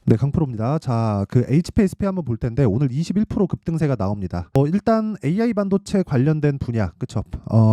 네, 강프로입니다. 자, 그 HPSP 한번 볼 텐데 오늘 21% 급등세가 나옵니다. 일단 AI 반도체 관련된 분야, 그쵸?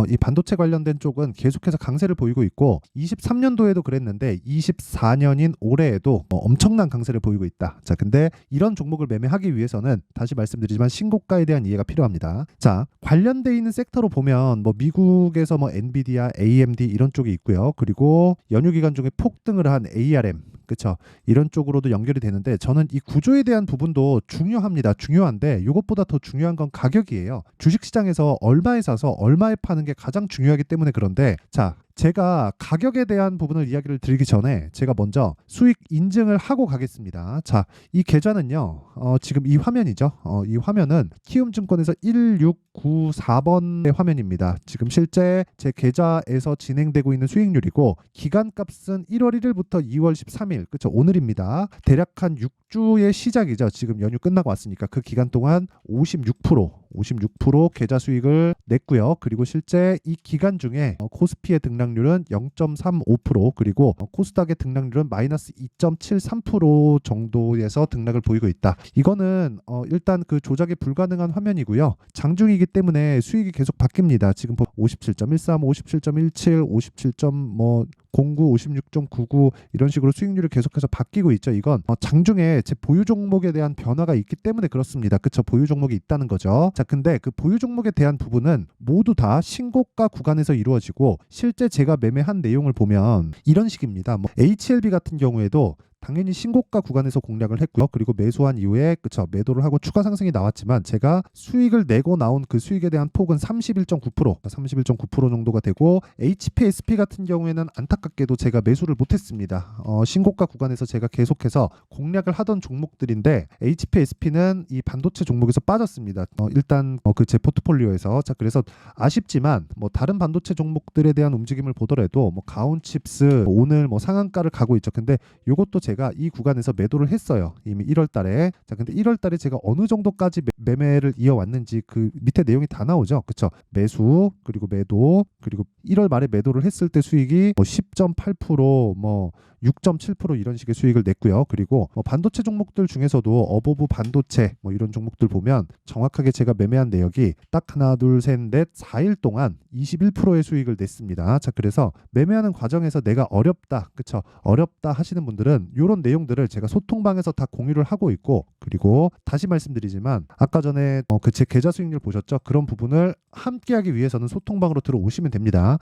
이 반도체 관련된 쪽은 계속해서 강세를 보이고 있고 23년도에도 그랬는데 24년인 올해에도 엄청난 강세를 보이고 있다. 자, 근데 이런 종목을 매매하기 위해서는 다시 말씀드리지만 신고가에 대한 이해가 필요합니다. 자, 관련돼 있는 섹터로 보면 미국에서 엔비디아, AMD 이런 쪽이 있고요. 그리고 연휴 기간 중에 폭등을 한 ARM, 그쵸? 이런 쪽으로도 연결이 되는데 저는 이 구조에 대한 부분도 중요합니다. 중요한데 이것보다 더 중요한 건 가격이에요. 주식시장에서 얼마에 사서 얼마에 파는 게 가장 중요하기 때문에 그런데 자, 제가 가격에 대한 부분을 이야기를 드리기 전에 제가 먼저 수익 인증을 하고 가겠습니다. 자, 이 계좌는요. 지금 이 화면이죠. 이 화면은 키움증권에서 1694번의 화면입니다. 지금 실제 제 계좌에서 진행되고 있는 수익률이고 기간값은 1월 1일부터 2월 13일, 그쵸? 오늘입니다. 대략 한 6주의 시작이죠. 지금 연휴 끝나고 왔으니까 그 기간 동안 56% 계좌 수익을 냈고요. 그리고 실제 이 기간 중에 코스피의 등락률은 0.35%, 그리고 코스닥의 등락률은 마이너스 2.73% 정도에서 등락을 보이고 있다. 이거는 일단 그 조작이 불가능한 화면이고요. 장중이기 때문에 수익이 계속 바뀝니다. 지금 57.13, 57.17, 57.09, 56.99 이런 식으로 수익률이 계속해서 바뀌고 있죠. 이건 장중에 제 보유 종목에 대한 변화가 있기 때문에 그렇습니다. 그쵸? 보유 종목이 있다는 거죠. 자, 근데 그 보유 종목에 대한 부분은 모두 다 신고가 구간에서 이루어지고 실제 제가 매매한 내용을 보면 이런 식입니다. HLB 같은 경우에도 당연히 신고가 구간에서 공략을 했고요. 그리고 매수한 이후에 그쵸, 매도를 하고 추가 상승이 나왔지만 제가 수익을 내고 나온 그 수익에 대한 폭은 31.9% 정도가 되고 HPSP 같은 경우에는 안타깝게도 제가 매수를 못했습니다. 신고가 구간에서 제가 계속해서 공략을 하던 종목들인데 HPSP는 이 반도체 종목에서 빠졌습니다. 일단 그 제 포트폴리오에서. 자, 그래서 아쉽지만 다른 반도체 종목들에 대한 움직임을 보더라도 가온칩스 오늘 상한가를 가고 있죠. 근데 이것도 제가 이 구간에서 매도를 했어요. 이미 1월 달에. 자, 근데 1월 달에 제가 어느 정도까지 매매를 이어왔는지 그 밑에 내용이 다 나오죠. 그쵸? 매수, 그리고 매도, 그리고 1월 말에 매도를 했을 때 수익이 10.8%, 6.7% 이런 식의 수익을 냈고요. 그리고 반도체 종목들 중에서도 어버브 반도체 이런 종목들 보면 정확하게 제가 매매한 내역이 딱 하나, 둘, 셋, 넷, 4일 동안 21%의 수익을 냈습니다. 자, 그래서 매매하는 과정에서 내가 어렵다, 그쵸? 어렵다 하시는 분들은 이런 내용들을 제가 소통방에서 다 공유를 하고 있고, 그리고 다시 말씀드리지만 아까 전에 그 제 계좌 수익률 보셨죠? 그런 부분을 함께하기 위해서는 소통방으로 들어오시면 됩니다.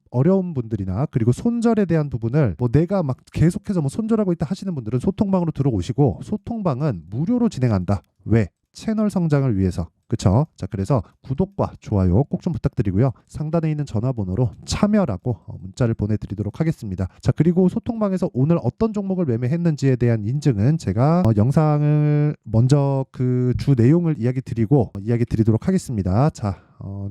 어려운 분들이나 그리고 손절에 대한 부분을 내가 막 계속해서 손절하고 있다 하시는 분들은 소통방으로 들어오시고, 소통방은 무료로 진행한다. 왜? 채널 성장을 위해서. 그쵸? 자, 그래서 구독과 좋아요 꼭 좀 부탁드리고요. 상단에 있는 전화번호로 참여라고 문자를 보내드리도록 하겠습니다. 자, 그리고 소통방에서 오늘 어떤 종목을 매매했는지에 대한 인증은 제가 영상을 먼저 그 주 내용을 이야기 드리도록 하겠습니다. 자,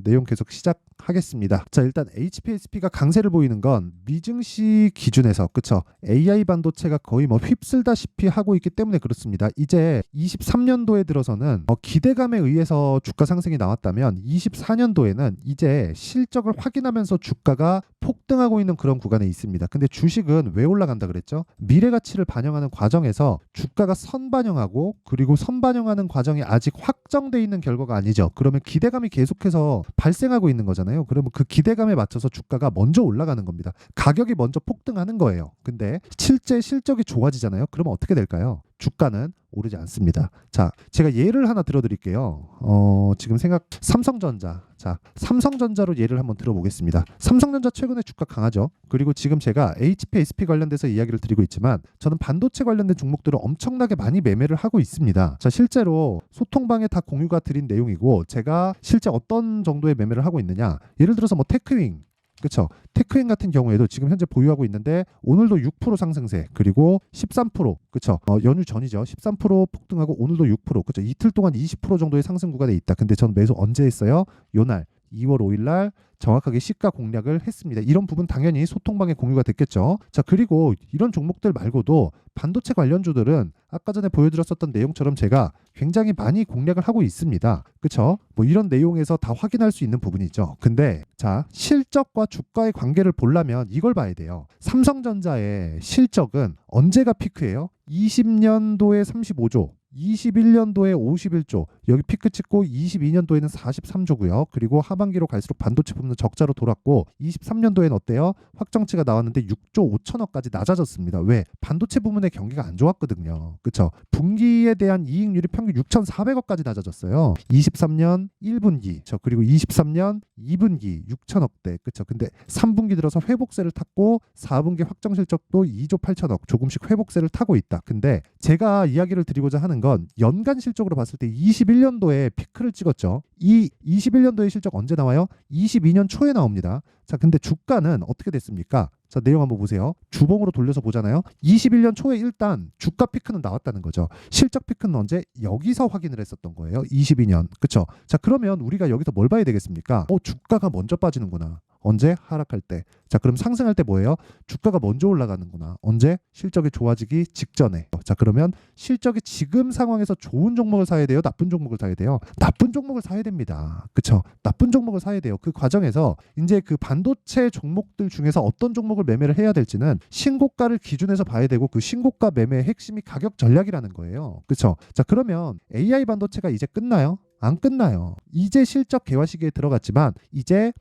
내용 계속 시작하겠습니다. 자, 일단 HPSP가 강세를 보이는 건 미증시 기준에서, 그쵸? AI 반도체가 거의 휩쓸다시피 하고 있기 때문에 그렇습니다. 이제 23년도에 들어서는 기대감에 의해서 주가 상승이 나왔다면 24년도에는 이제 실적을 확인하면서 주가가 폭등하고 있는 그런 구간에 있습니다. 근데 주식은 왜 올라간다 그랬죠? 미래 가치를 반영하는 과정에서 주가가 선반영하고, 그리고 선반영하는 과정이 아직 확정돼 있는 결과가 아니죠. 그러면 기대감이 계속해서 발생하고 있는 거잖아요. 그러면 그 기대감에 맞춰서 주가가 먼저 올라가는 겁니다. 가격이 먼저 폭등하는 거예요. 근데 실제 실적이 좋아지잖아요. 그러면 어떻게 될까요? 주가는 오르지 않습니다. 자, 제가 예를 하나 들어드릴게요. 지금 삼성전자. 자, 삼성전자로 예를 한번 들어보겠습니다. 삼성전자 최근에 주가 강하죠. 그리고 지금 제가 HPSP 관련돼서 이야기를 드리고 있지만 저는 반도체 관련된 종목들을 엄청나게 많이 매매를 하고 있습니다. 자, 실제로 소통방에 다 공유가 드린 내용이고, 제가 실제 어떤 정도의 매매를 하고 있느냐, 예를 들어서 테크윙, 그쵸? 테크윈 같은 경우에도 지금 현재 보유하고 있는데 오늘도 6% 상승세, 그리고 13%, 그쵸? 연휴 전이죠. 13% 폭등하고 오늘도 6%, 그쵸? 이틀 동안 20% 정도의 상승 구간에 있다. 근데 전 매수 언제 했어요? 요날 2월 5일 날 정확하게 시가 공략을 했습니다. 이런 부분 당연히 소통방에 공유가 됐겠죠. 자, 그리고 이런 종목들 말고도 반도체 관련주들은 아까 전에 보여드렸었던 내용처럼 제가 굉장히 많이 공략을 하고 있습니다. 그쵸? 이런 내용에서 다 확인할 수 있는 부분이죠. 근데 자, 실적과 주가의 관계를 보려면 이걸 봐야 돼요. 삼성전자의 실적은 언제가 피크예요? 20년도에 35조, 21년도에 51조, 여기 피크 찍고 22년도에는 43조고요. 그리고 하반기로 갈수록 반도체 부분은 적자로 돌았고 23년도에는 어때요? 확정치가 나왔는데 6조 5천억까지 낮아졌습니다. 왜? 반도체 부분의 경기가 안 좋았거든요. 그렇죠? 분기에 대한 이익률이 평균 6,400억까지 낮아졌어요. 23년 1분기, 그리고 23년 2분기 6천억대, 그렇죠? 근데 3분기 들어서 회복세를 탔고 4분기 확정 실적도 2조 8천억, 조금씩 회복세를 타고 있다. 근데 제가 이야기를 드리고자 하는 건 연간 실적으로 봤을 때 21년도에 피크를 찍었죠. 이 21년도의 실적 언제 나와요? 22년 초에 나옵니다. 자, 근데 주가는 어떻게 됐습니까? 자, 내용 한번 보세요. 주봉으로 돌려서 보잖아요. 21년 초에 일단 주가 피크는 나왔다는 거죠. 실적 피크는 언제? 여기서 확인을 했었던 거예요. 22년. 그쵸? 자, 그러면 우리가 여기서 뭘 봐야 되겠습니까? 주가가 먼저 빠지는구나. 언제? 하락할 때. 자, 그럼 상승할 때 뭐예요? 주가가 먼저 올라가는구나. 언제? 실적이 좋아지기 직전에. 자, 그러면 실적이 지금 상황에서 좋은 종목을 사야 돼요? 나쁜 종목을 사야 돼요? 나쁜 종목을 사야 됩니다. 그쵸? 나쁜 종목을 사야 돼요. 그 과정에서 이제 그 반도체 종목들 중에서 어떤 종목을 매매를 해야 될지는 신고가를 기준해서 봐야 되고, 그 신고가 매매의 핵심이 가격 전략이라는 거예요. 그쵸? 자, 그러면 AI 반도체가 이제 끝나요? 안 끝나요. 이제 실적 개화 시기에 들어갔지만 이제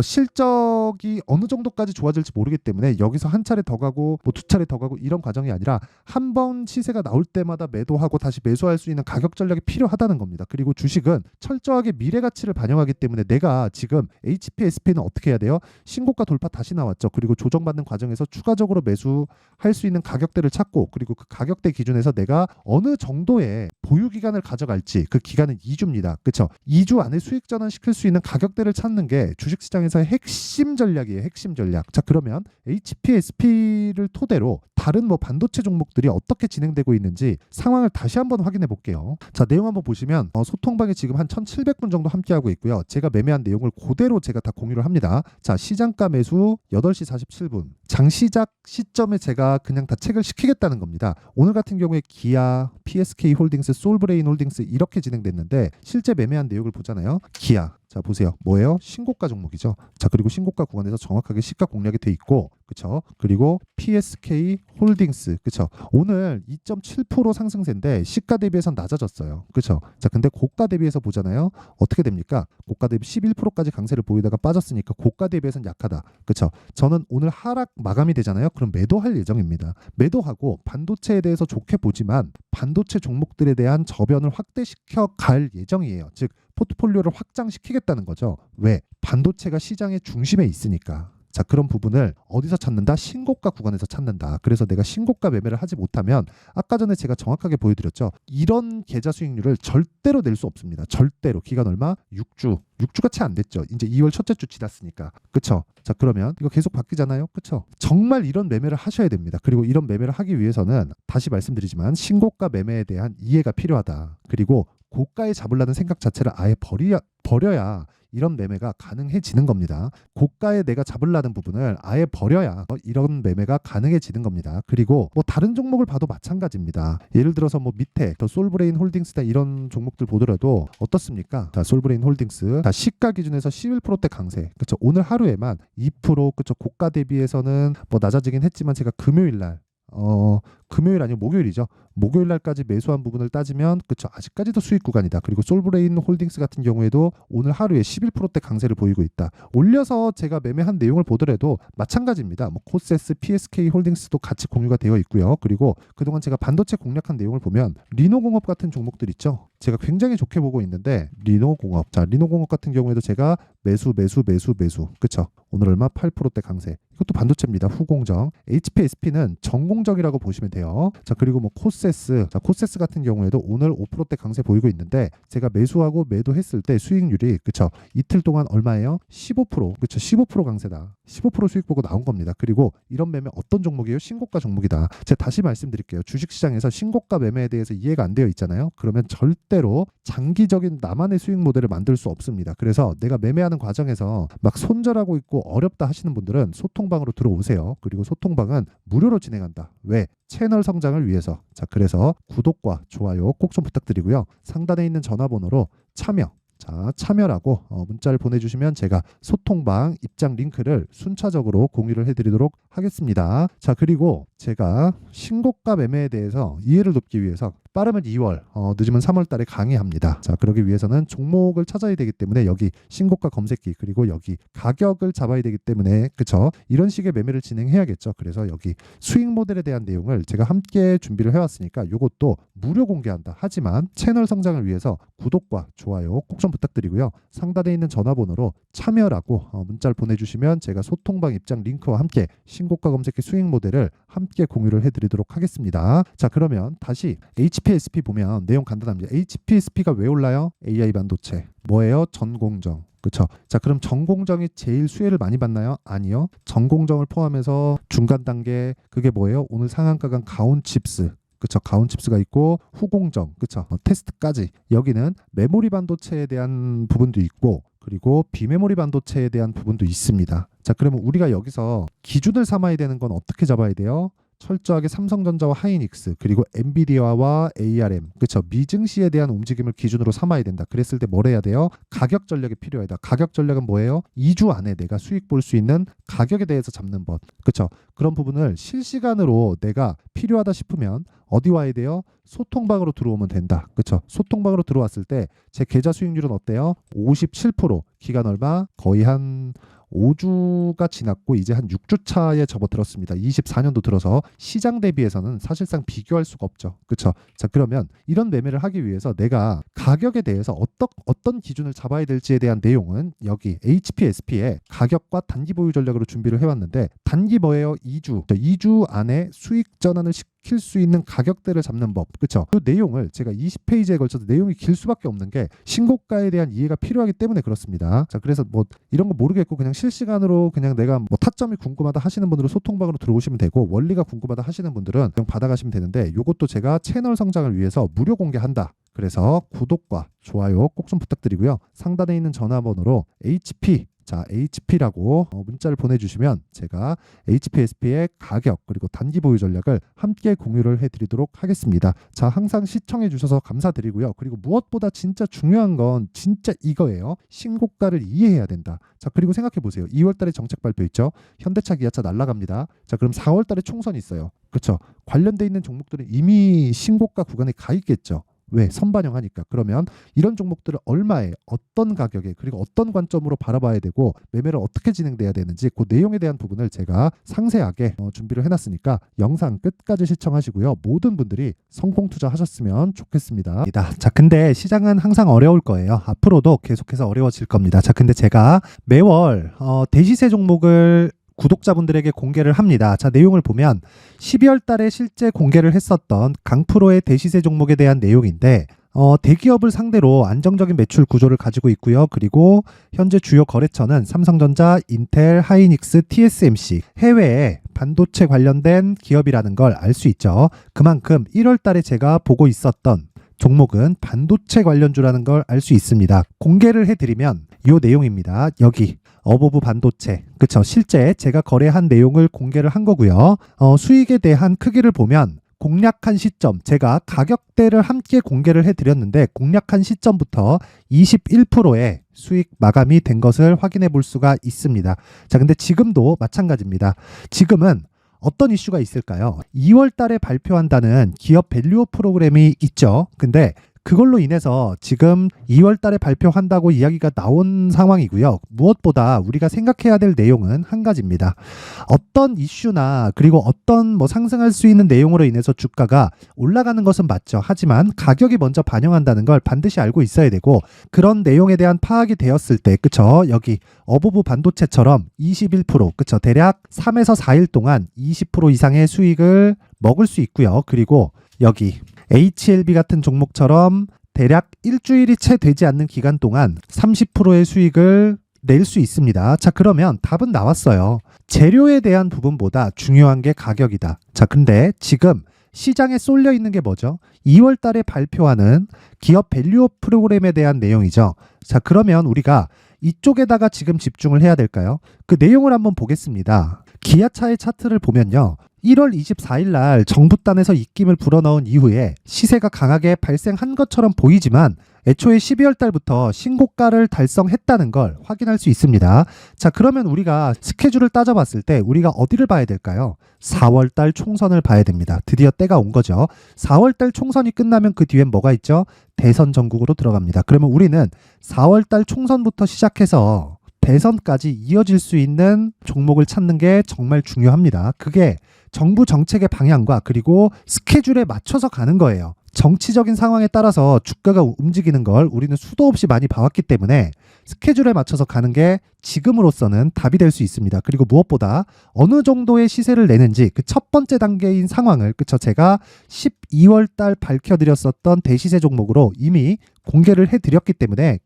실적이 어느 정도까지 좋아질지 모르기 때문에 여기서 한 차례 더 가고 뭐 두 차례 더 가고 이런 과정이 아니라 한 번 시세가 나올 때마다 매도하고 다시 매수할 수 있는 가격 전략이 필요하다는 겁니다. 그리고 주식은 철저하게 미래 가치를 반영하기 때문에 내가 지금 HPSP는 어떻게 해야 돼요? 신고가 돌파 다시 나왔죠. 그리고 조정받는 과정에서 추가적으로 매수할 수 있는 가격대를 찾고, 그리고 그 가격대 기준에서 내가 어느 정도의 보유 기간을 가져갈지, 그 기간은 2주입니다. 그렇죠? 2주 안에 수익 전환시킬 수 있는 가격대를 찾는 게 주식 시장에서의 핵심 전략이에요. 핵심 전략. 자, 그러면 HPSP를 토대로 다른 뭐 반도체 종목들이 어떻게 진행되고 있는지 상황을 다시 한번 확인해 볼게요. 자, 내용 한번 보시면 소통방에 지금 한 1,700분 정도 함께하고 있고요. 제가 매매한 내용을 그대로 제가 다 공유를 합니다. 자, 시장가 매수 8시 47분. 장시작 시점에 제가 그냥 다 체크를 시키겠다는 겁니다. 오늘 같은 경우에 기아, PSK 홀딩스, 솔브레인 홀딩스 이렇게 진행됐는데 실제 매매한 내용을 보잖아요. 기아. 자, 보세요. 뭐예요? 신고가 종목이죠. 자, 그리고 신고가 구간에서 정확하게 시가 공략이 돼 있고, 그쵸? 그리고 PSK 홀딩스, 그쵸? 오늘 2.7% 상승세인데 시가 대비해서 낮아졌어요. 그쵸? 자, 근데 고가 대비해서 보잖아요. 어떻게 됩니까? 고가 대비 11%까지 강세를 보이다가 빠졌으니까 고가 대비해서는 약하다. 그쵸? 저는 오늘 하락 마감이 되잖아요. 그럼 매도할 예정입니다. 매도하고 반도체에 대해서 좋게 보지만 반도체 종목들에 대한 저변을 확대시켜 갈 예정이에요. 즉 포트폴리오를 확장시키겠다는 거죠. 왜? 반도체가 시장의 중심에 있으니까. 자, 그런 부분을 어디서 찾는다? 신고가 구간에서 찾는다. 그래서 내가 신고가 매매를 하지 못하면 아까 전에 제가 정확하게 보여드렸죠. 이런 계좌 수익률을 절대로 낼 수 없습니다. 절대로. 기간 얼마? 6주. 6주가 채 안 됐죠. 이제 2월 첫째 주 지났으니까. 그쵸? 자, 그러면 이거 계속 바뀌잖아요. 그쵸? 정말 이런 매매를 하셔야 됩니다. 그리고 이런 매매를 하기 위해서는 다시 말씀드리지만 신고가 매매에 대한 이해가 필요하다. 그리고 고가에 잡으려는 생각 자체를 아예 버려야 이런 매매가 가능해지는 겁니다. 고가에 내가 잡으려는 부분을 아예 버려야 이런 매매가 가능해지는 겁니다. 그리고 뭐 다른 종목을 봐도 마찬가지입니다. 예를 들어서 뭐 밑에 더 솔브레인 홀딩스다 이런 종목들 보더라도 어떻습니까? 자, 솔브레인 홀딩스. 자, 시가 기준에서 11%대 강세. 그렇죠? 오늘 하루에만 2%, 그렇죠? 고가 대비해서는 뭐 낮아지긴 했지만 제가 금요일 날 금요일 아니면 목요일이죠. 목요일 날까지 매수한 부분을 따지면 그쵸, 아직까지도 수익 구간이다. 그리고 솔브레인 홀딩스 같은 경우에도 오늘 하루에 11%대 강세를 보이고 있다. 올려서 제가 매매한 내용을 보더라도 마찬가지입니다. 뭐 코세스, PSK 홀딩스도 같이 공유가 되어 있고요. 그리고 그동안 제가 반도체 공략한 내용을 보면 리노공업 같은 종목들 있죠. 제가 굉장히 좋게 보고 있는데 리노공업. 자, 리노공업 같은 경우에도 제가 매수. 그쵸? 오늘 얼마? 8%대 강세. 이것도 반도체입니다. 후공정. HPSP는 전공정이라고 보시면 돼요. 자, 그리고 뭐 코세스. 자, 코세스 같은 경우에도 오늘 5%대 강세 보이고 있는데 제가 매수하고 매도했을 때 수익률이 그쵸? 이틀 동안 얼마예요? 15%. 그쵸? 15% 강세다. 15% 수익 보고 나온 겁니다. 그리고 이런 매매 어떤 종목이에요? 신고가 종목이다. 제가 다시 말씀드릴게요. 주식시장에서 신고가 매매에 대해서 이해가 안 되어 있잖아요. 그러면 절대로 장기적인 나만의 수익 모델을 만들 수 없습니다. 그래서 내가 매매하는 과정에서 막 손절하고 있고 어렵다 하시는 분들은 소통방으로 들어오세요. 그리고 소통방은 무료로 진행한다. 왜? 채널 성장을 위해서. 자, 그래서 구독과 좋아요 꼭 좀 부탁드리고요. 상단에 있는 전화번호로 참여 자, 참여라고 문자를 보내주시면 제가 소통방 입장 링크를 순차적으로 공유를 해드리도록 하겠습니다. 자, 그리고 제가 신고가 매매에 대해서 이해를 돕기 위해서 빠르면 2월, 늦으면 3월 달에 강의합니다. 자, 그러기 위해서는 종목을 찾아야 되기 때문에 여기 신고가 검색기, 그리고 여기 가격을 잡아야 되기 때문에, 그쵸? 이런 식의 매매를 진행해야겠죠. 그래서 여기 수익 모델에 대한 내용을 제가 함께 준비를 해왔으니까 이것도 무료 공개한다. 하지만 채널 성장을 위해서 구독과 좋아요 꼭 좀 부탁드리고요. 상단에 있는 전화번호로 참여라고 문자를 보내주시면 제가 소통방 입장 링크와 함께 신고가 검색기 수익 모델을 함께 공유를 해드리도록 하겠습니다. 자, 그러면 다시 HPSP 보면 내용 간단합니다. HPSP가 왜 올라요? AI 반도체. 뭐예요? 전공정. 그렇죠. 자, 그럼 전공정이 제일 수혜를 많이 받나요? 아니요. 전공정을 포함해서 중간 단계, 그게 뭐예요? 오늘 상한가 간 가온칩스. 그쵸. 가온칩스가 있고 후공정, 그쵸. 테스트까지. 여기는 메모리 반도체에 대한 부분도 있고, 그리고 비메모리 반도체에 대한 부분도 있습니다. 자, 그러면 우리가 여기서 기준을 삼아야 되는 건 어떻게 잡아야 돼요? 철저하게 삼성전자와 하이닉스, 그리고 엔비디아와 ARM, 그쵸, 미증시에 대한 움직임을 기준으로 삼아야 된다. 그랬을 때 뭘 해야 돼요? 가격 전략이 필요하다. 가격 전략은 뭐예요? 2주 안에 내가 수익 볼 수 있는 가격에 대해서 잡는 법, 그쵸. 그런 부분을 실시간으로 내가 필요하다 싶으면 어디 와야 돼요? 소통방으로 들어오면 된다. 그쵸. 소통방으로 들어왔을 때 제 계좌 수익률은 어때요? 57%. 기간 얼마? 거의 한 5주가 지났고 이제 한 6주 차에 접어들었습니다. 24년도 들어서 시장 대비해서는 사실상 비교할 수가 없죠. 그렇죠? 자, 그러면 이런 매매를 하기 위해서 내가 가격에 대해서 어떤 기준을 잡아야 될지에 대한 내용은 여기 HPSP에 가격과 단기 보유 전략으로 준비를 해왔는데, 단기 뭐예요? 2주 안에 수익 전환을 시킬 수 있는 가격대를 잡는 법. 그렇죠? 그 내용을 제가 20페이지에 걸쳐서 내용이 길 수밖에 없는 게 신고가에 대한 이해가 필요하기 때문에 그렇습니다. 자, 그래서 뭐 이런 거 모르겠고 그냥 실시간으로 그냥 내가 뭐 타점이 궁금하다 하시는 분들은 소통방으로 들어오시면 되고, 원리가 궁금하다 하시는 분들은 그냥 받아가시면 되는데, 이것도 제가 채널 성장을 위해서 무료 공개한다. 그래서 구독과 좋아요 꼭 좀 부탁드리고요. 상단에 있는 전화번호로 HP라고 문자를 보내주시면 제가 HPSP의 가격 그리고 단기 보유 전략을 함께 공유를 해드리도록 하겠습니다. 자, 항상 시청해 주셔서 감사드리고요. 그리고 무엇보다 진짜 중요한 건 진짜 이거예요. 신고가를 이해해야 된다. 자, 그리고 생각해 보세요. 2월 달에 정책 발표 있죠. 현대차, 기아차 날라갑니다. 자, 그럼 4월 달에 총선이 있어요. 그렇죠? 관련돼 있는 종목들은 이미 신고가 구간에 가 있겠죠. 왜? 선반영하니까. 그러면 이런 종목들을 얼마에, 어떤 가격에, 그리고 어떤 관점으로 바라봐야 되고 매매를 어떻게 진행돼야 되는지 그 내용에 대한 부분을 제가 상세하게 준비를 해놨으니까 영상 끝까지 시청하시고요. 모든 분들이 성공 투자하셨으면 좋겠습니다. 자, 근데 시장은 항상 어려울 거예요. 앞으로도 계속해서 어려워질 겁니다. 자, 근데 제가 매월 대시세 종목을 구독자분들에게 공개를 합니다. 자, 내용을 보면 12월 달에 실제 공개를 했었던 강프로의 대시세 종목에 대한 내용인데, 대기업을 상대로 안정적인 매출 구조를 가지고 있고요. 그리고 현재 주요 거래처는 삼성전자, 인텔, 하이닉스, TSMC, 해외에 반도체 관련된 기업이라는 걸 알 수 있죠. 그만큼 1월 달에 제가 보고 있었던 종목은 반도체 관련주라는 걸 알 수 있습니다. 공개를 해드리면 이 내용입니다. 여기 어보브 반도체, 그쵸? 실제 제가 거래한 내용을 공개를 한 거고요. 수익에 대한 크기를 보면 공략한 시점, 제가 가격대를 함께 공개를 해드렸는데 공략한 시점부터 21%의 수익 마감이 된 것을 확인해 볼 수가 있습니다. 자, 근데 지금도 마찬가지입니다. 지금은 어떤 이슈가 있을까요? 2월 달에 발표한다는 기업 밸류업 프로그램이 있죠. 근데 그걸로 인해서 지금 2월 달에 발표한다고 이야기가 나온 상황이고요. 무엇보다 우리가 생각해야 될 내용은 한 가지입니다. 어떤 이슈나 그리고 어떤 뭐 상승할 수 있는 내용으로 인해서 주가가 올라가는 것은 맞죠. 하지만 가격이 먼저 반영한다는 걸 반드시 알고 있어야 되고, 그런 내용에 대한 파악이 되었을 때, 그쵸? 여기 어보브 반도체처럼 21%, 그쵸? 대략 3에서 4일 동안 20% 이상의 수익을 먹을 수 있고요. 그리고 여기 HLB 같은 종목처럼 대략 일주일이 채 되지 않는 기간 동안 30%의 수익을 낼 수 있습니다. 자, 그러면 답은 나왔어요. 재료에 대한 부분보다 중요한 게 가격이다. 자, 근데 지금 시장에 쏠려 있는 게 뭐죠? 2월 달에 발표하는 기업 밸류업 프로그램에 대한 내용이죠. 자, 그러면 우리가 이쪽에다가 지금 집중을 해야 될까요? 그 내용을 한번 보겠습니다. 기아차의 차트를 보면요. 1월 24일 날 정부단에서 입김을 불어넣은 이후에 시세가 강하게 발생한 것처럼 보이지만 애초에 12월 달부터 신고가를 달성했다는 걸 확인할 수 있습니다. 자, 그러면 우리가 스케줄을 따져봤을 때 우리가 어디를 봐야 될까요? 4월 달 총선을 봐야 됩니다. 드디어 때가 온 거죠. 4월 달 총선이 끝나면 그 뒤엔 뭐가 있죠? 대선 전국으로 들어갑니다. 그러면 우리는 4월 달 총선부터 시작해서 대선까지 이어질 수 있는 종목을 찾는 게 정말 중요합니다. 그게 정부 정책의 방향과 그리고 스케줄에 맞춰서 가는 거예요. 정치적인 상황에 따라서 주가가 움직이는 걸 우리는 수도 없이 많이 봐왔기 때문에 스케줄에 맞춰서 가는 게 지금으로서는 답이 될 수 있습니다. 그리고 무엇보다 어느 정도의 시세를 내는지 그 첫 번째 단계인 상황을 제가 12월 달 밝혀드렸었던 대시세 종목으로 이미 공개를 해드렸기 때문에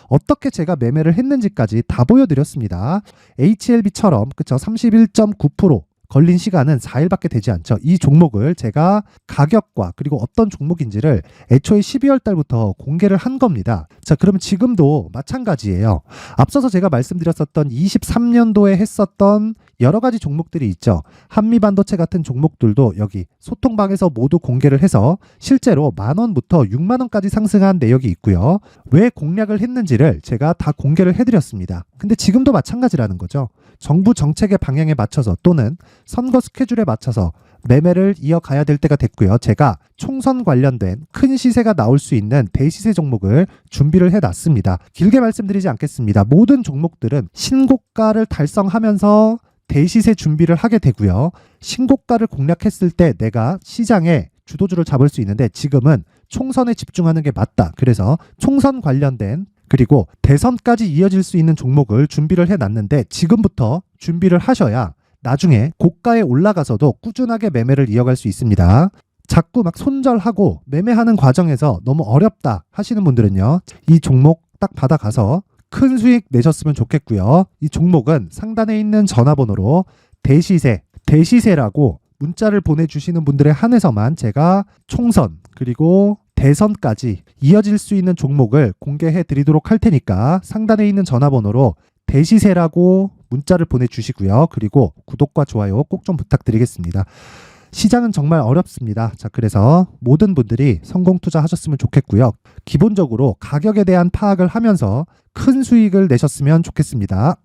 어떻게 제가 매매를 했는지까지 다 보여드렸습니다. HLB처럼 31.9% 걸린 시간은 4일밖에 되지 않죠. 이 종목을 제가 가격과 그리고 어떤 종목인지를 애초에 12월 달부터 공개를 한 겁니다. 자, 그러면 지금도 마찬가지예요. 앞서서 제가 말씀드렸었던 23년도에 했었던 여러 가지 종목들이 있죠. 한미반도체 같은 종목들도 여기 소통방에서 모두 공개를 해서 실제로 10,000원부터 60,000원까지 상승한 내역이 있고요. 왜 공략을 했는지를 제가 다 공개를 해드렸습니다. 근데 지금도 마찬가지라는 거죠. 정부 정책의 방향에 맞춰서 또는 선거 스케줄에 맞춰서 매매를 이어가야 될 때가 됐고요. 제가 총선 관련된 큰 시세가 나올 수 있는 대시세 종목을 준비를 해놨습니다. 길게 말씀드리지 않겠습니다. 모든 종목들은 신고가를 달성하면서 대시세 준비를 하게 되고요. 신고가를 공략했을 때 내가 시장에 주도주를 잡을 수 있는데 지금은 총선에 집중하는 게 맞다. 그래서 총선 관련된 그리고 대선까지 이어질 수 있는 종목을 준비를 해놨는데 지금부터 준비를 하셔야 나중에 고가에 올라가서도 꾸준하게 매매를 이어갈 수 있습니다. 자꾸 막 손절하고 매매하는 과정에서 너무 어렵다 하시는 분들은요. 이 종목 딱 받아가서 큰 수익 내셨으면 좋겠고요. 이 종목은 상단에 있는 전화번호로 대시세라고 문자를 보내주시는 분들에 한해서만 제가 총선 그리고 대선까지 이어질 수 있는 종목을 공개해 드리도록 할 테니까 상단에 있는 전화번호로 대시세라고 문자를 보내주시고요. 그리고 구독과 좋아요 꼭 좀 부탁드리겠습니다. 시장은 정말 어렵습니다. 자, 그래서 모든 분들이 성공 투자하셨으면 좋겠고요. 기본적으로 가격에 대한 파악을 하면서 큰 수익을 내셨으면 좋겠습니다.